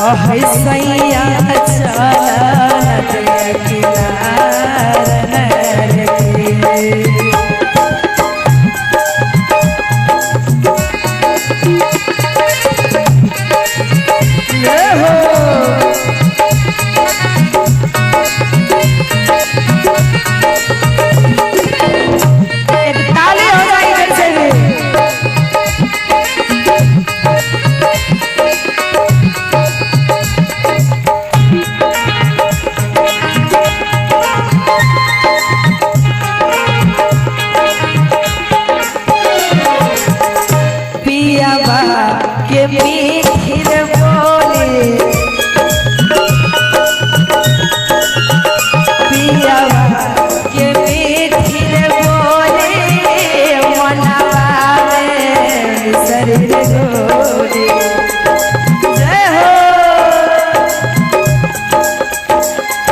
सैया चला नदिया किनारे के मीठिर बोले पियावा के मीठिर बोले मनवा में शरीर डोले जय हो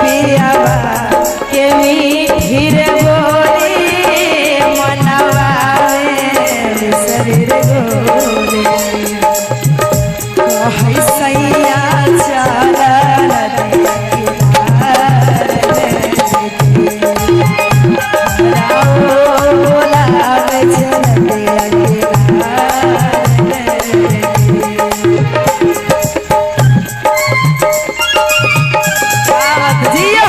पियावा के मीठिर बोले मनवा में शरीर डोले सैया चला नदिया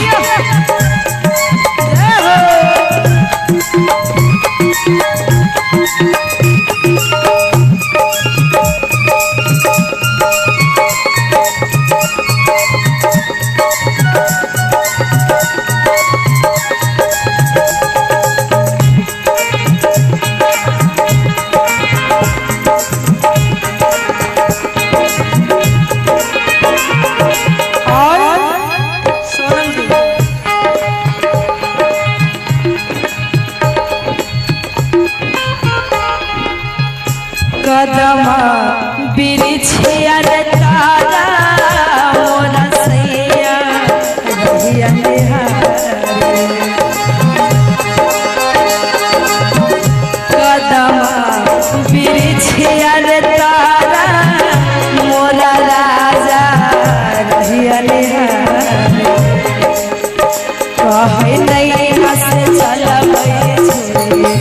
कदमा बिरिछिया तारा मोरा सैया रहिया निहारे कदमा बिरिछिया तारा मोरा राजा रहिया निहारे कहे नहीं हंस चलबै छोड़े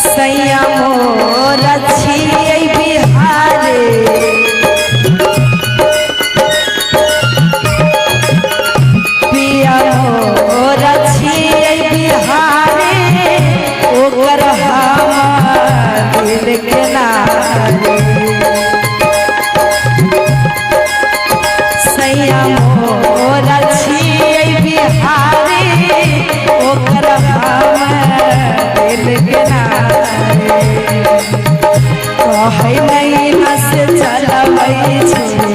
सैया मोरा छियै बिहारे पिया मोरा छियै बिहारे ओकर हमार दिल के नारे सैया मोरा छियै बिहारे ओकर हमार दिल के नारे कहे नहीं हंस चलबै छोड़े